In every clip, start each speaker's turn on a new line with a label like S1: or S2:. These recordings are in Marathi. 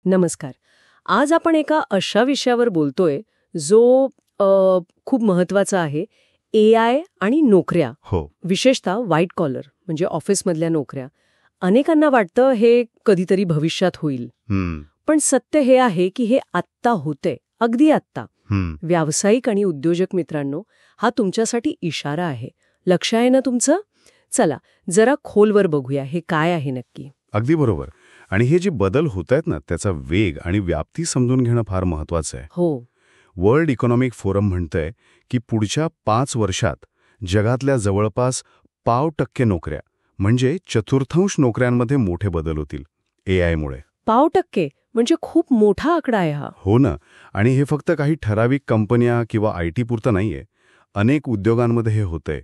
S1: नमस्कार. आज आपण एका अशा विषयावर बोलतोय जो खूप महत्वाचा आहे. AI आणि नोकऱ्या.
S2: हो.
S1: विशेषतः व्हाईट कॉलर म्हणजे ऑफिसमधल्या नोकऱ्या. अनेकांना वाटतं हे कधीतरी भविष्यात होईल. पण सत्य हे आहे की हे आत्ता होतंय, अगदी आत्ता. व्यावसायिक आणि उद्योजक मित्रांनो, हा तुमच्यासाठी इशारा आहे. लक्ष आहे ना तुमचं? चला जरा खोलवर बघूया हे काय आहे नक्की.
S2: अगदी बरोबर. आणि हे जे बदल होत आहेत ना, त्याचा वेग आणि व्याप्ती समजून घेणं फार महत्वाचं आहे.
S1: हो.
S2: वर्ल्ड इकॉनॉमिक फोरम म्हणतंय की पुढच्या 5 वर्षात जगातल्या जवळपास 0.5% नोकऱ्या म्हणजे चतुर्थांश नोकऱ्यांमध्ये मोठे बदल होतील AI मुळे.
S1: 0.5% म्हणजे खूप मोठा आकडा आहे हा.
S2: हो ना. आणि हे फक्त काही ठराविक कंपन्या किंवा IT पुरतं नाहीये. अनेक उद्योगांमध्ये हे होतंय.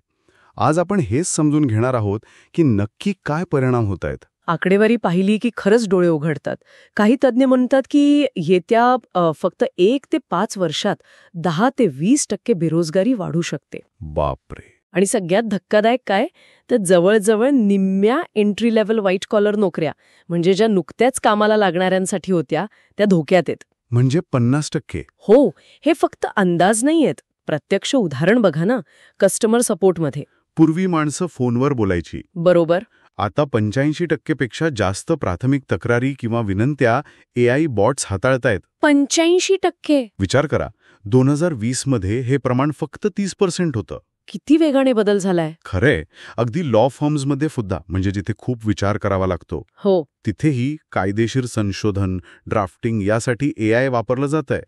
S2: आज आपण हेच समजून घेणार आहोत की नक्की काय परिणाम होत आहेत.
S1: आकडेवारी पाहिली की खरंच डोळे उघडतात. काही तज्ज्ञ म्हणतात की येत्या फक्त 1 ते 5 वर्षात 10 ते 20% बेरोजगारी वाढू शकते.
S2: बापरे.
S1: आणि सगळ्यात धक्कादायक काय, तर जवळजवळ निम्म्या एंट्री लेव्हल व्हाईट कॉलर नोकऱ्या म्हणजे ज्या नुकत्याच कामाला लागणाऱ्यांसाठी होत्या त्या धोक्यात आहेत.
S2: म्हणजे 50%?
S1: हो. हे फक्त अंदाज नाहीयेत. प्रत्यक्ष उदाहरण बघा ना, कस्टमर सपोर्टमध्ये.
S2: पूर्वी माणसं फोनवर बोलायची.
S1: बरोबर.
S2: आता 85% पेक्षा जास्त प्राथमिक तक्रारी किंवा विनंत्या AI बॉट्स हाताळतायत.
S1: 85%?
S2: विचार करा, 2020 मध्ये हे प्रमाण फक्त 30% होतं.
S1: किती वेगाने बदल झालाय.
S2: खरे. अगदी लॉ फर्म्समध्ये सुद्धा, म्हणजे जिथे खूप विचार करावा लागतो,
S1: हो.
S2: तिथेही कायदेशीर संशोधन, ड्राफ्टिंग यासाठी AI वापरलं जातंय.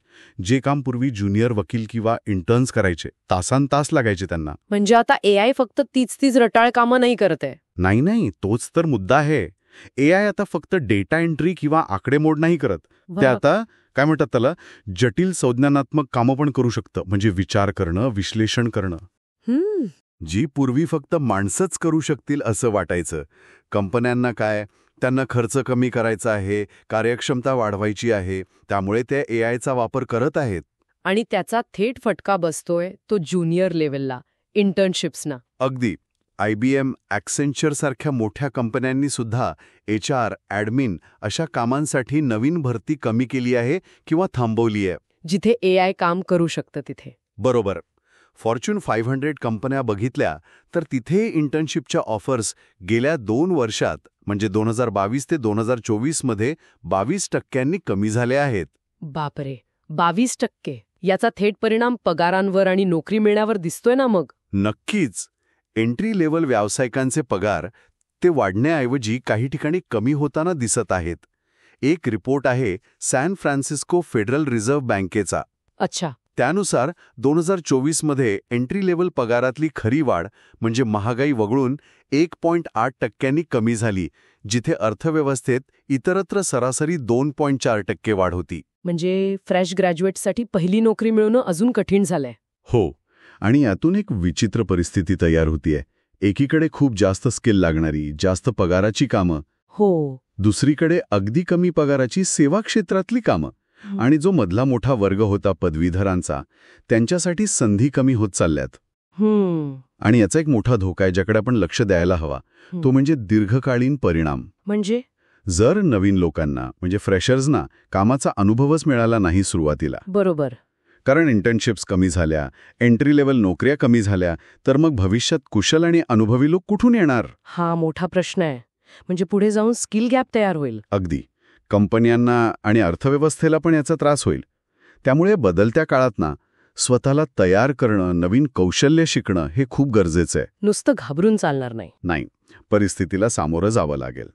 S2: जे काम पूर्वी ज्युनियर वकील किंवा इंटर्न्स करायचे, तासांतास लागायचे त्यांना.
S1: म्हणजे आता AI फक्त तीच रटाळ कामं नाही करत आहे.
S2: नाही, तोच तर मुद्दा आहे. AI आता फक्त डेटा एंट्री किंवा आकडेमोड नाही करत. ते आता काय म्हणतात त्याला, जटिल संज्ञानात्मक कामं पण करू शकतं. म्हणजे विचार करणं, विश्लेषण करणं. जी पूर्वी फक्त माणसंच करू शकतील असं वाटायचं. कंपन्यांना काय, त्यांना खर्च कमी करायचा आहे, कार्यक्षमता वाढवायची आहे, त्यामुळे ते AIचा वापर करत आहेत.
S1: आणि त्याचा थेट फटका बसतोय तो ज्युनियर लेव्हलला, इंटर्नशिप्सना.
S2: अगदी. IBM, Accenture सारख्या मोठ्या कंपन्यांनी सुद्धा HR, ॲडमिन अशा कामांसाठी नवीन भरती कमी केली आहे किंवा थांबवली आहे.
S1: जिथे AI काम करू शकतं तिथे.
S2: बरोबर. फॉर्च्यून 500 कंपन्या बघितल्या तर तिथे इंटर्नशिपच्या ऑफर्स गेल्या 2 वर्षात म्हणजे 2022 ते 2024 मध्ये 22% कमी झाल्या आहेत.
S1: बापरे. 22%. याचा थेट परिणाम पगारांवर आणि नोकरी मिळण्यावर दिसतोय ना मग?
S2: नक्कीच. एंट्री लेव्हल व्यावसायिकांचे पगार ते वाढण्याऐवजी काही ठिकाणी कमी होताना दिसत आहेत. एक रिपोर्ट आहे सॅन फ्रान्सिस्को फेडरल रिझर्व्ह बँकेचा.
S1: अच्छा.
S2: त्यानुसार 2024 मध्ये एंट्री लेव्हल पगारातली खरी वाढ म्हणजे महागाई वगळून 1.8% कमी झाली, जिथे अर्थव्यवस्थेत इतरत्र सरासरी 2.4% वाढ होती.
S1: म्हणजे फ्रेश ग्रॅज्युएटसाठी पहिली नोकरी मिळवणं अजून कठीण झालंय.
S2: हो. आणि यातून एक विचित्र परिस्थिती तयार होतीये. एकीकडे खूप जास्त स्किल लागणारी, जास्त पगाराची कामं.
S1: हो.
S2: दुसरीकडे अगदी कमी पगाराची सेवा क्षेत्रातली कामं. आणि जो मधला मोठा वर्ग होता पदवीधरांचा, त्यांच्यासाठी संधी कमी होत चालल्यात. आणि याचा एक मोठा धोका आहे ज्याकडे आपण लक्ष द्यायला हवा. तो म्हणजे दीर्घकालीन परिणाम.
S1: म्हणजे
S2: जर नवीन लोकांना म्हणजे फ्रेशर्सना कामाचा अनुभवच मिळाला नाही सुरुवातीला.
S1: बरोबर.
S2: कारण इंटर्नशिप्स कमी झाल्या, एंट्री लेव्हल नोकऱ्या कमी झाल्या, तर मग भविष्यात कुशल आणि अनुभवी लोक कुठून येणार?
S1: हा मोठा प्रश्न आहे. म्हणजे पुढे जाऊन स्किल गॅप तयार होईल.
S2: अगदी. कंपन्यांना आणि अर्थव्यवस्थेला पण याचा त्रास होईल. त्यामुळे बदलत्या काळात ना स्वतःला तयार करणं, नवीन कौशल्य शिकणं हे खूप गरजेचं आहे.
S1: नुसतं घाबरून चालणार नाही.
S2: नाही, परिस्थितीला सामोरं जावं लागेल.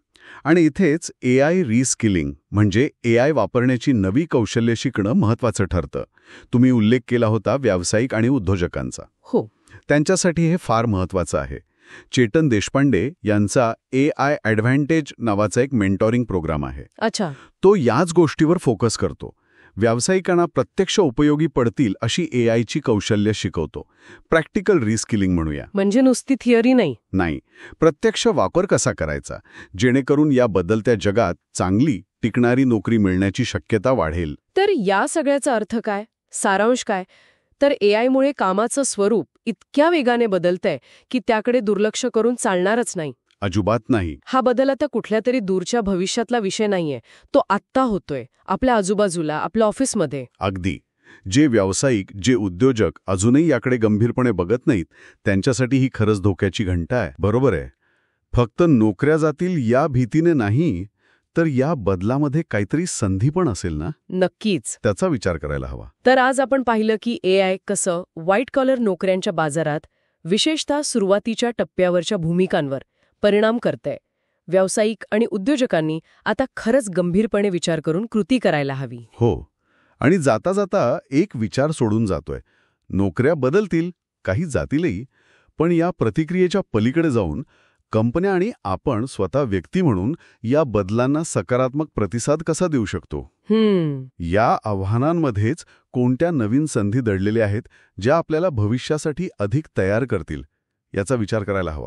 S2: आणि इथेच AI रिस्किलिंग म्हणजे AI वापरण्याची नवी कौशल्य शिकणं महत्वाचं ठरतं. तुम्ही उल्लेख केला होता व्यावसायिक आणि उद्योजकांचा.
S1: हो.
S2: त्यांच्यासाठी हे फार महत्वाचं आहे. चेतन देशपांडे यांचा AI ॲडव्हान्टेज नावाचा एक मेंटॉरिंग प्रोग्राम आहे.
S1: अच्छा.
S2: तो याच गोष्टीवर फोकस करतो. व्यावसायिकांना प्रत्यक्ष उपयोगी पडतील अशी AIची कौशल्य शिकवतो. प्रॅक्टिकल रिस्किलिंग म्हणूया.
S1: म्हणजे नुसती थिअरी नाही.
S2: नाही, प्रत्यक्ष वापर कसा करायचा, जेणेकरून या बदलत्या जगात चांगली टिकणारी नोकरी मिळण्याची शक्यता वाढेल.
S1: तर या सगळ्याचा अर्थ काय, सारांश काय? तर AIमुळे कामाचं स्वरूप इतक्या वेगाने बदलतंय की त्याकडे दुर्लक्ष करून चालणारच नाही.
S2: अजिबात नाही.
S1: हा बदल आता कुठल्या तरी दूरच्या भविष्यातला विषय नाहीये, तो आत्ता होतोय, आपल्या आजूबाजूला, आपल्या ऑफिसमध्ये.
S2: अगदी. जे व्यावसायिक, जे उद्योजक अजूनही याकडे गंभीरपणे बघत नाहीत, त्यांच्यासाठी ही खरंच धोक्याची घंटा आहे. बरोबर आहे. फक्त नोकऱ्या जातील या भीतीने नाही, तर या बदलामध्ये काहीतरी संधी पण असेल ना?
S1: नक्कीच.
S2: त्याचा विचार करायला हवा.
S1: तर आज आपण पाहिलं की AI कसं व्हाईट कॉलर नोकऱ्यांच्या बाजारात, विशेषतः सुरुवातीच्या टप्प्यावरच्या भूमिकांवर परिणाम करतंय. व्यावसायिक आणि उद्योजकांनी आता खरंच गंभीरपणे विचार करून कृती करायला हवी.
S2: हो. आणि जाता जाता एक विचार सोडून जातोय. नोकऱ्या बदलतील, काही जातीलही, पण या प्रतिक्रियेच्या पलीकडे जाऊन कंपन्या आणि आपण स्वतः व्यक्ती म्हणून या बदलांना सकारात्मक प्रतिसाद कसा देऊ शकतो? या आव्हानांमध्येच कोणत्या नवीन संधी दडलेल्या आहेत, ज्या आपल्याला भविष्यासाठी अधिक तयार करतील, याचा विचार करायला हवा.